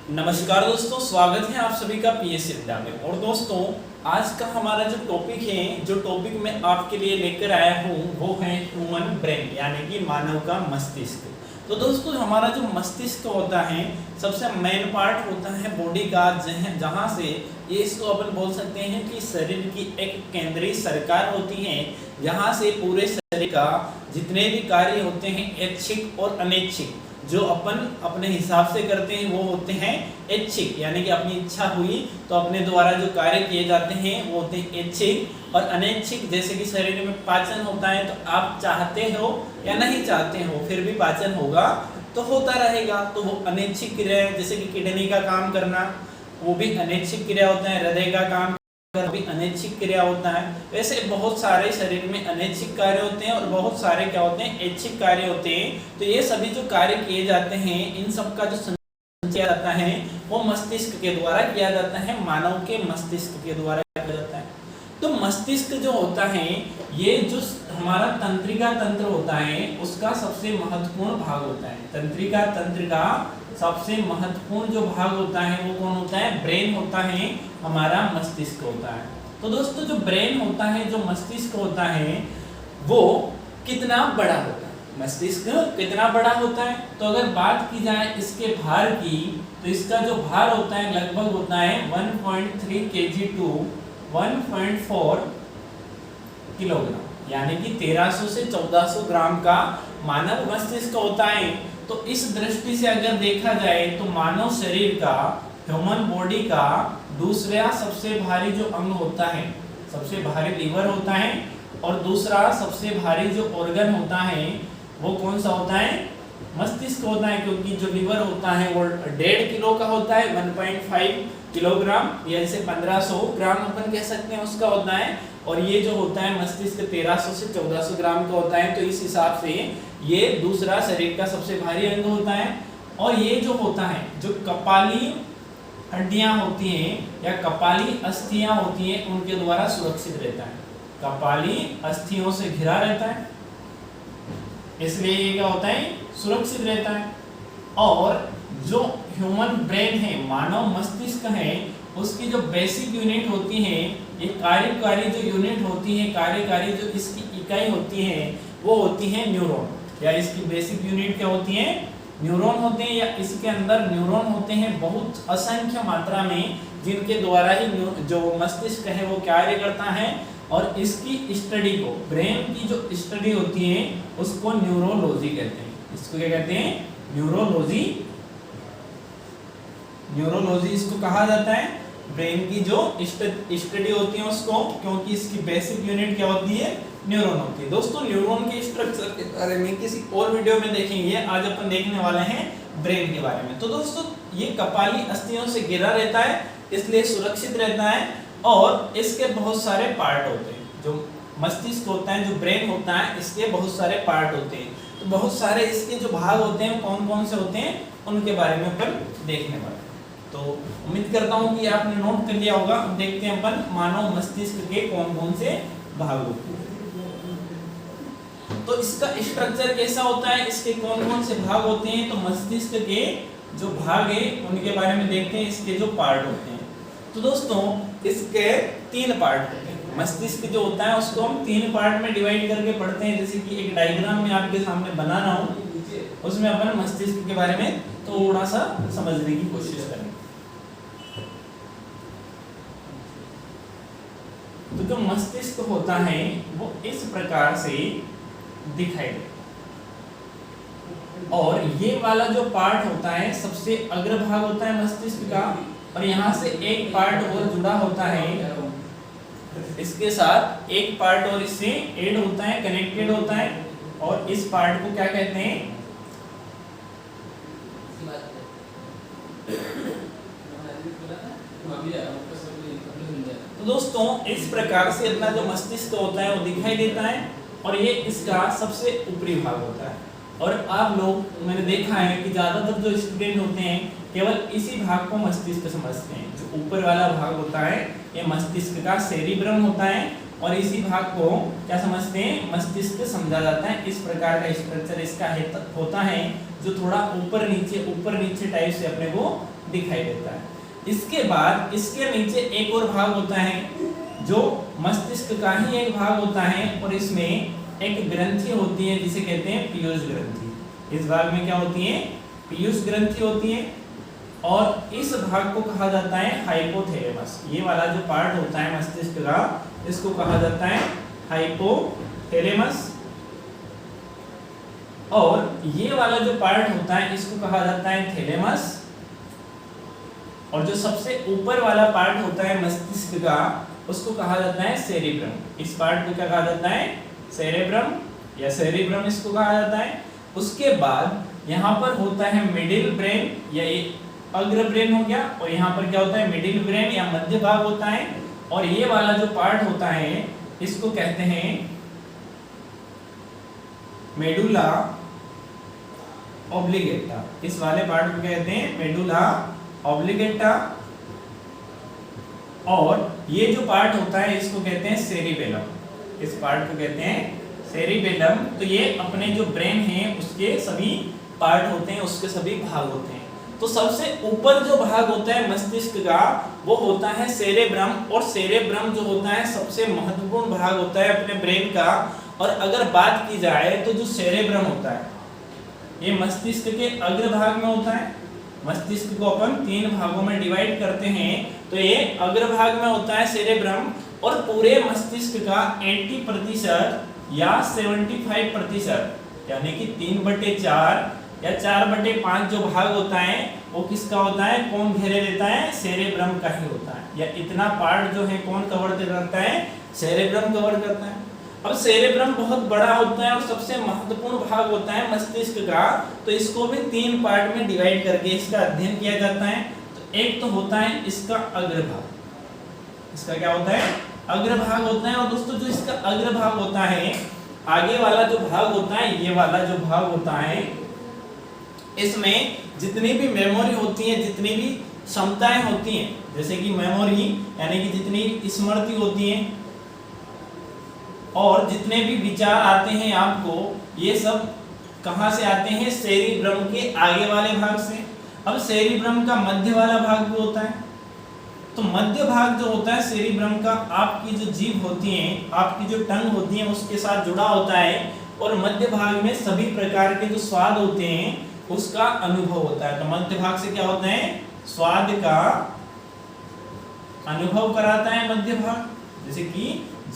नमस्कार दोस्तों, स्वागत है आप सभी का पीएससी अड्डा में। और दोस्तों, आज का हमारा जो टॉपिक है, जो टॉपिक मैं आपके लिए लेकर आया हूँ वो है ह्यूमन ब्रेन, यानी कि मानव का मस्तिष्क। तो दोस्तों, हमारा जो मस्तिष्क होता है सबसे मेन पार्ट होता है बॉडी का, जहाँ से ये इसको अपन बोल सकते हैं कि शरीर की एक केंद्रीय सरकार होती है, जहाँ से पूरे शरीर का जितने भी कार्य होते हैं ऐच्छिक और अनैच्छिक, जो अपन अपने हिसाब से करते हैं वो होते हैं ऐच्छिक, यानी कि अपनी इच्छा हुई तो अपने द्वारा जो कार्य किए जाते हैं वो होते हैं ऐच्छिक। और अनैच्छिक, जैसे कि शरीर में पाचन होता है, तो आप चाहते हो या नहीं चाहते हो फिर भी पाचन होगा तो होता रहेगा, तो वो अनैच्छिक क्रिया है। जैसे कि किडनी का काम करना, वो भी अनैच्छिक क्रिया होता है। हृदय का काम भी अनैच्छिक क्रिया होता है। वैसे बहुत सारे शरीर में अनैच्छिक कार्य होते हैं और बहुत सारे क्या होते हैं, ऐच्छिक कार्य होते हैं। तो ये सभी जो कार्य किए जाते हैं, इन सब का जो संचालन किया जाता है वो मस्तिष्क के द्वारा किया जाता है, मानव के मस्तिष्क के द्वारा किया जाता है। तो मस्तिष्क जो होता है, ये जो हमारा तंत्रिका तंत्र होता है उसका सबसे महत्वपूर्ण भाग होता है। तंत्रिका तंत्र का सबसे महत्वपूर्ण जो भाग होता है वो कौन होता है? ब्रेन होता है, हमारा मस्तिष्क होता है। तो दोस्तों, जो ब्रेन होता है, जो मस्तिष्क होता है, वो कितना बड़ा होता है? मस्तिष्क कितना बड़ा होता है? तो अगर बात की जाए इसके भार की, तो इसका जो भार होता है लगभग होता है 1.3 kg टू 1.4 किलोग्राम, यानी कि 1300 से 1400 ग्राम का मानव मस्तिष्क होता है। तो इस दृष्टि से अगर देखा जाए तो मानव शरीर का, ह्यूमन बॉडी का दूसरा सबसे भारी जो अंग होता है, सबसे भारी लीवर होता है, और दूसरा सबसे भारी जो ऑर्गन होता है वो कौन सा होता है? मस्तिष्क होता है, क्योंकि जो लीवर होता है वो 1.5 किलो का होता है, 1.5 किलोग्राम, या इसे 1500 ग्राम अपन कह सकते हैं उसका होता है। और ये जो होता है मस्तिष्क 1300 से 1400 ग्राम का होता है। तो इस हिसाब से ये दूसरा शरीर का सबसे भारी अंग होता है। और ये जो होता है, जो कपाली हड्डियां होती हैं या कपाली अस्थियां होती हैं, उनके द्वारा सुरक्षित रहता है। कपाली अस्थियों से घिरा रहता है, इसलिए ये क्या होता है? सुरक्षित रहता है। और जो ह्यूमन ब्रेन है, मानव मस्तिष्क है, उसकी जो बेसिक यूनिट होती है, ये कार्यकारी जो यूनिट होती है, कार्यकारी जो इसकी इकाई होती है वो होती है न्यूरॉन। या इसकी बेसिक यूनिट क्या होती है? न्यूरॉन होते हैं, या इसके अंदर न्यूरॉन होते हैं बहुत असंख्य मात्रा में, जिनके द्वारा ही जो मस्तिष्क है वो कार्य करता है। और इसकी स्टडी को, ब्रेन की जो स्टडी होती है उसको न्यूरोलॉजी कहते हैं। इसको क्या कहते हैं? न्यूरोलॉजी। न्यूरोलॉजी इसको कहा जाता है, ब्रेन की जो स्टडी होती है उसको, क्योंकि इसकी बेसिक यूनिट क्या होती है? न्यूरॉन होती है। दोस्तों, न्यूरॉन के स्ट्रक्चर के बारे में किसी और वीडियो में देखेंगे, आज अपन देखने वाले हैं ब्रेन के बारे में। तो दोस्तों, ये कपाली अस्थियों से घिरा रहता है, इसलिए सुरक्षित रहता है। और इसके बहुत सारे पार्ट होते हैं। जो मस्तिष्क होता है, जो ब्रेन होता है, इसके बहुत सारे पार्ट होते हैं। तो बहुत सारे इसके जो भाग होते हैं कौन कौन से होते हैं, उनके बारे में अपन देखने वाले हैं। तो उम्मीद करता हूँ कि आपने नोट कर लिया होगा। अब देखते हैं अपन मानव मस्तिष्क के कौन कौन से भाग होते हैं। तो इसका स्ट्रक्चर कैसा होता है, इसके कौन कौन से भाग होते हैं? तो मस्तिष्क के जो भाग है उनके बारे में देखते हैं, इसके जो पार्ट होते हैं। तो दोस्तों, इसके 3 पार्ट होते हैं। मस्तिष्क जो होता है उसको हम 3 पार्ट में डिवाइड करके पढ़ते हैं। जैसे कि एक डायग्राम में आपके सामने बना रहा हूँ, उसमें अपन मस्तिष्क के बारे में थोड़ा सा समझने की कोशिश करें। तो जो मस्तिष्क होता है वो इस प्रकार से दिखाई देता है। और ये वाला जो पार्ट होता है सबसे अग्रभाग होता है मस्तिष्क का, और यहाँ से एक पार्ट और जुड़ा होता है, इसके साथ एक पार्ट और इससे ऐड होता है, कनेक्टेड होता है। और इस पार्ट को क्या कहते हैं? तो दोस्तों, इस प्रकार से अपना जो मस्तिष्क होता है वो दिखाई देता है, और ये इसका सबसे ऊपरी भाग होता है। और आप लोग, मैंने देखा है कि ज्यादातर जो स्टूडेंट होते हैं केवल इसी भाग को मस्तिष्क समझते हैं। जो ऊपर वाला भाग होता है ये मस्तिष्क का सेरिब्रम होता है, और इसी भाग को क्या समझते हैं? मस्तिष्क समझा जाता है। इस प्रकार का स्ट्रक्चर इसका होता है, जो थोड़ा ऊपर नीचे टाइप से अपने को दिखाई देता है। इसके बाद इसके नीचे एक और भाग होता है जो मस्तिष्क का ही एक भाग होता है, और इसमें एक ग्रंथि होती है जिसे कहते हैं पीयूष ग्रंथि। इस भाग में क्या होती है? पीयूष ग्रंथि होती है, और इस भाग को कहा जाता है हाइपोथैलेमस। ये वाला जो पार्ट होता है मस्तिष्क का, इसको कहा जाता है हाइपोथैलेमस, और ये वाला जो पार्ट होता है इसको कहा जाता है थैलेमस, और जो सबसे ऊपर वाला पार्ट होता है मस्तिष्क का उसको कहा जाता है सेरिब्रम। इस पार्ट को क्या कहा जाता है? सेरेब्रम या सेरिब्रम इसको कहा जाता है। उसके बाद यहाँ पर होता है मिडिल ब्रेन या अग्र ब्रेन हो गया, और यहाँ पर क्या होता है? मिडिल ब्रेन या मध्य भाग होता है, और ये वाला जो पार्ट होता है इसको कहते हैं मेडुला ऑब्लिगेटा। इस वाले पार्ट को कहते हैं मेडुला ऑब्लिगेटा, और ये जो पार्ट होता है इसको कहते हैं सेरिबेलम। इस पार्ट को कहते हैं सेरिबेलम। तो ये अपने जो ब्रेन है उसके सभी पार्ट होते हैं, उसके सभी भाग होते हैं। तो सबसे ऊपर जो भाग होता है मस्तिष्क का वो होता है सेरेब्रम, और सेरेब्रम जो होता है सबसे महत्वपूर्ण भाग होता है अपने ब्रेन का। और अगर बात की जाए तो जो सेरेब्रम होता है ये मस्तिष्क के अग्र भाग में होता है। मस्तिष्क को अपन 3 भागों में डिवाइड करते हैं, तो ये अग्र भाग में होता है सेरेब्रम, और पूरे मस्तिष्क का 80% या 75% यानी कि 3/4 या 4/5 जो भाग होता है वो किसका होता है? कौन घेरे लेता है? सेरेब्रम का ही होता है। या इतना पार्ट जो है कौन कवर करता है? सेरेब्रम कवर करता है। अब सेरेब्रम बहुत बड़ा होता है और सबसे महत्वपूर्ण भाग होता है मस्तिष्क का, तो इसको भी 3 पार्ट में डिवाइड करके इसका अध्ययन किया जाता है। तो एक तो होता है इसका अग्रभाग। इसका क्या होता है? अग्रभाग होता है। और दोस्तों जो इसका अग्रभाग होता है, आगे वाला जो भाग होता है, ये वाला जो भाग होता है, इसमें जितनी भी मेमोरी होती है, जितनी भी क्षमताएं होती हैं, जैसे कि मेमोरी यानी कि जितनी स्मृति होती है और जितने भी विचार आते हैं आपको, ये सब कहाँ से आते हैं? सेरिब्रम के आगे वाले भाग से। अब सेरिब्रम का मध्य वाला भाग भी होता है। तो मध्य भाग जो होता है सेरिब्रम का, आपकी जो जीभ होती है, आपकी जो टंग होती है उसके साथ जुड़ा होता है, और मध्य भाग में सभी प्रकार के जो स्वाद होते हैं उसका अनुभव होता है। तो मध्य भाग से क्या होता है? स्वाद का अनुभव कराता है मध्य भाग। जैसे कि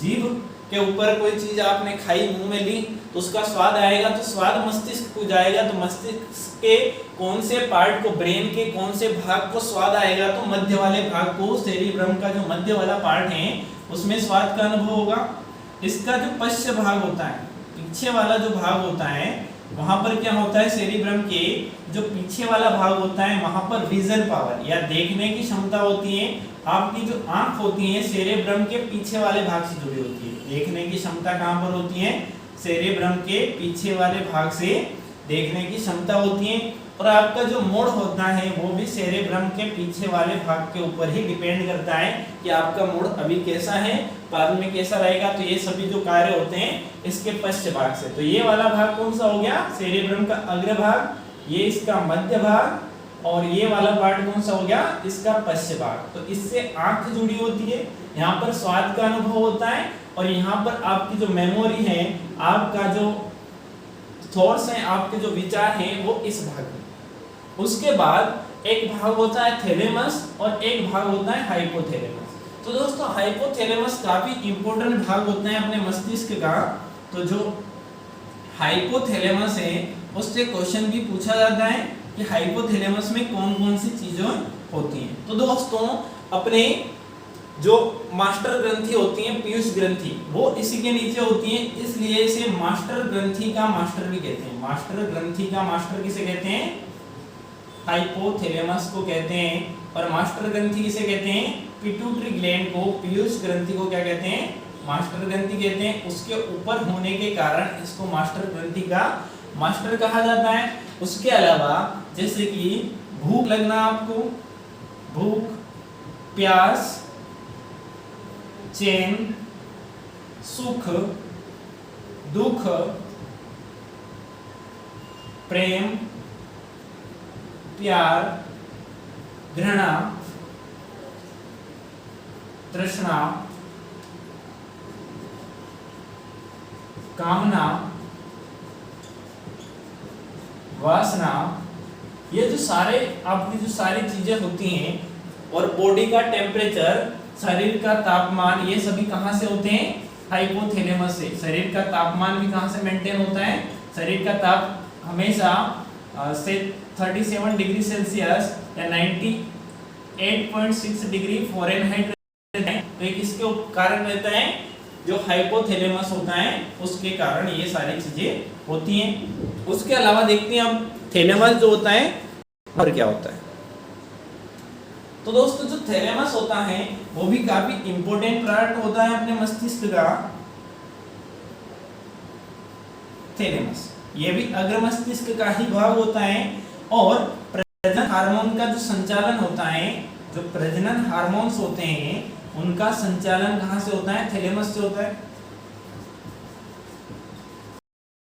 जीभ के ऊपर कोई चीज आपने खाई, मुंह में ली, तो उसका स्वाद आएगा, तो स्वाद मस्तिष्क को जाएगा। तो मस्तिष्क के कौन से पार्ट को, ब्रेन के कौन से भाग को स्वाद आएगा? तो मध्य वाले भाग को, सेरिब्रम का जो मध्य वाला पार्ट है उसमें स्वाद का अनुभव होगा। इसका जो पश्च भाग होता है, पीछे वाला जो भाग होता है, वहां पर क्या होता है? सेरिब्रम के जो पीछे वाला भाग होता है वहां पर विजन पावर या देखने की क्षमता होती है। आपकी जो आंख होती है सेरेब्रम के पीछे वाले भाग से जुड़ी होती है। देखने की क्षमता कहां पर होती है? सेरेब्रम के पीछे वाले भाग से देखने की क्षमता होती है। और आपका जो मूड होता है वो भी सेरेब्रम के पीछे वाले भाग के ऊपर ही डिपेंड करता है कि आपका मूड अभी कैसा है, बाद में कैसा रहेगा। तो ये सभी जो कार्य होते हैं इसके पश्च भाग से। तो ये वाला भाग कौन सा हो गया? सेरेब्रम का अग्र भाग, ये इसका मध्य भाग, और ये वाला पार्ट कौन सा हो गया? इसका पश्च भाग। तो इससे आंख जुड़ी होती है, यहाँ पर स्वाद का अनुभव होता है, और यहाँ पर आपकी जो मेमोरी है, आपका जो थॉट्स हैं, आपके जो विचार हैं, वो इस भाग में। उसके बाद एक भाग होता है थैलेमस और एक भाग होता है हाइपोथैलेमस। तो दोस्तों हाइपोथैलेमस काफी इंपॉर्टेंट भाग होता है अपने मस्तिष्क का। तो जो हाइपोथैलेमस है उससे क्वेश्चन भी पूछा जाता है कि हाइपोथैलेमस में कौन कौन सी चीजें होती हैं। तो दोस्तों अपने जो मास्टर ग्रंथि होती हैं, पीयूष ग्रंथि, वो इसी के नीचे होती हैं, इसलिए इसे मास्टर ग्रंथि का मास्टर भी कहते हैं। मास्टर ग्रंथि का मास्टर किसे कहते हैं? हाइपोथैलेमस को कहते हैं। और मास्टर ग्रंथि किसे कहते हैं? पिट्यूटरी ग्लैंड को, पीयूष ग्रंथि को क्या कहते हैं? मास्टर ग्रंथि कहते हैं। उसके ऊपर होने के कारण इसको मास्टर ग्रंथि का मास्टर कहा जाता है। उसके अलावा जैसे कि भूख लगना, आपको भूख, प्यास, चैन, सुख, दुख, प्रेम, प्यार, घृणा, तृष्णा, कामना, वासना, ये जो सारे आपकी जो सारी चीजें होती हैं, और बॉडी का टेम्परेचर, शरीर का तापमान, ये सभी कहां से होते हैं? हाइपोथैलेमस से। शरीर का तापमान भी कहां से मेंटेन होता है? शरीर का ताप हमेशा से 37 डिग्री सेल्सियस या 98.6 डिग्री फ़ारेनहाइट रहता है। तो एक इसके कारण रहता है जो हाइपोथैलेमस होता है, उसके कारण ये सारी चीजें होती हैं। उसके अलावा देखते हैं हम थैलेमस जो होता है और क्या होता है। तो दोस्तों जो थैलेमस होता है वो भी काफी इंपॉर्टेंट पार्ट होता है अपने मस्तिष्क का। थैलेमस ये भी अग्र मस्तिष्क का ही भाग होता है, और प्रजनन हार्मोन का जो संचालन होता है, जो प्रजनन हार्मोन्स होते हैं उनका संचालन कहां से होता है? थैलेमस से होता है।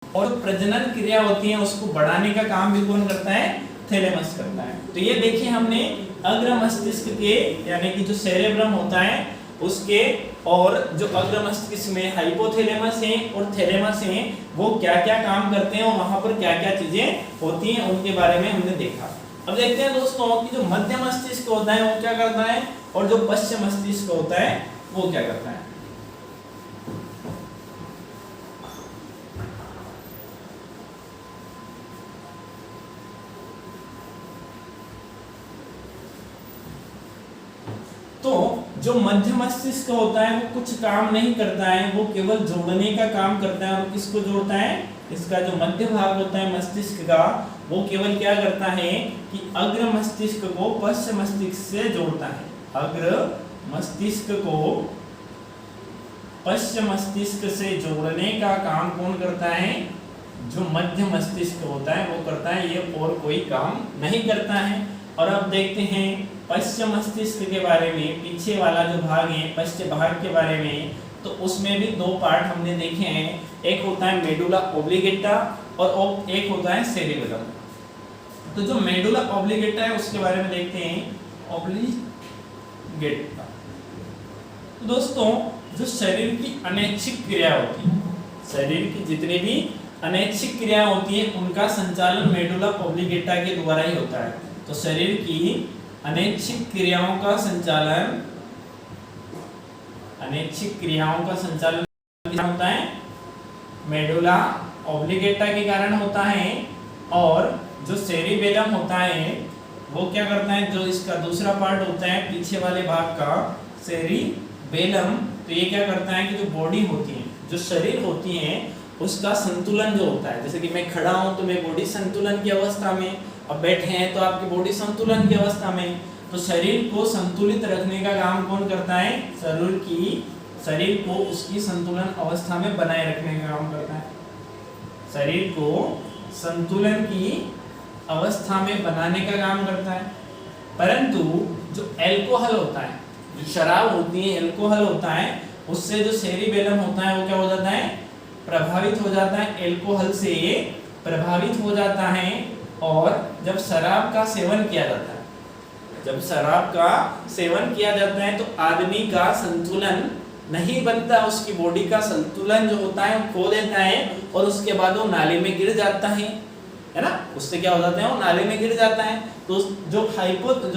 और प्रजनन क्रिया होती है उसको बढ़ाने का काम भी कौन करता है? थैलेमस करता है। तो ये देखिए हमने अग्र मस्तिष्क के यानी कि जो सेरेब्रम होता है उसके, और जो अग्र मस्तिष्क में हाइपोथैलेमस है और थैलेमस है, वो क्या क्या काम करते हैं और वहां पर क्या क्या चीजें होती हैं उनके बारे में हमने देखा। अब देखते हैं दोस्तों कि जो मध्य मस्तिष्क होता है वो क्या करता है, और जो पश्चिम मस्तिष्क होता है वो क्या करता है। तो जो मध्य मस्तिष्क होता है वो कुछ काम नहीं करता है, वो केवल जोड़ने का काम करता है। और किसको जोड़ता है? इसका जो मध्य भाग होता है मस्तिष्क का, वो केवल क्या करता है कि अग्र मस्तिष्क को पश्चिम मस्तिष्क से जोड़ता है। अग्र मस्तिष्क को पश्चिम मस्तिष्क से जोड़ने का काम कौन करता है? जो मध्य मस्तिष्क होता है वो करता है, ये और कोई काम नहीं करता है। और अब देखते हैं पश्चिम मस्तिष्क के बारे में, पीछे वाला जो भाग है पश्चिम भाग के बारे में। तो उसमें भी दो पार्ट हमने देखे हैं, एक होता है मेडुला ऑब्लिगेटा और एक होता है सेरिबेलम। तो जो मेडुला ऑब्लिगेटा है उसके बारे में देखते हैं। ऑब्लिगेटा तो दोस्तों जो शरीर की अनैच्छिक क्रिया होती है, शरीर की जितनी भी अनैच्छिक क्रिया होती है उनका संचालन मेडुला ऑब्लिगेटा के द्वारा ही होता है। तो शरीर की अनैच्छिक क्रियाओं का संचालन, अनैच्छिक क्रियाओं का संचालन क्या होता है? मेडुला ऑब्लिगेटा के कारण होता है। और जो सेरिबेलम होता है वो क्या करता है, जो इसका दूसरा पार्ट होता है पीछे वाले भाग का सेरिबेलम, तो ये क्या करता है कि जो बॉडी होती है, जो शरीर होती है उसका संतुलन जो होता है, जैसे कि मैं खड़ा हूं तो मैं बॉडी संतुलन की अवस्था में, अब बैठे हैं तो आपकी बॉडी संतुलन की अवस्था में। तो शरीर को संतुलित रखने का काम कौन करता है? शरीर को उसकी संतुलन अवस्था में बनाए रखने का काम करता है। शरीर को संतुलन की अवस्था में बनाने का काम करता है। परंतु जो अल्कोहल होता है, जो शराब होती है, अल्कोहल होता है, उससे जो सेरिबेलम होता है वो क्या हो जाता है? प्रभावित हो जाता है, अल्कोहल से प्रभावित हो जाता है। और जब शराब का सेवन किया जाता है, जब शराब का सेवन किया जाता है तो आदमी का संतुलन नहीं बनता, उसकी बॉडी का संतुलन जो होता है वो खो देता है और उसके बाद वो नाले में गिर जाता है ना। उससे क्या हो जाता है? वो नाले में गिर जाता है। तो जो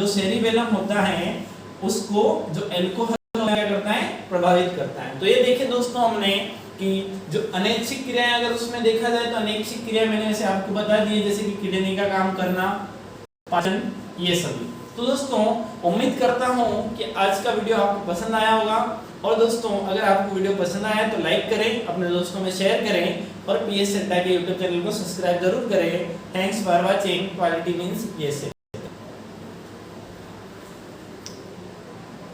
सेरिबेलम होता है उसको जो अल्कोहल क्या करता है? प्रभावित करता है। तो ये देखिए दोस्तों हमने कि जो अनैच्छिक क्रियाएं अगर उसमें देखा जाए तो अनैच्छिक क्रिया मैंने ऐसे आपको बता दी, जैसे कि किडनी का काम करना, पाचन, ये सभी। तो दोस्तों उम्मीद करता हूं कि आज का वीडियो आपको पसंद आया होगा। और दोस्तों अगर आपको वीडियो पसंद आया तो लाइक करें, अपने दोस्तों में शेयर करें और पीएस सेंटा के यूट्यूब चैनल को सब्सक्राइब जरूर करें। Thanks for watching. Quality means PS.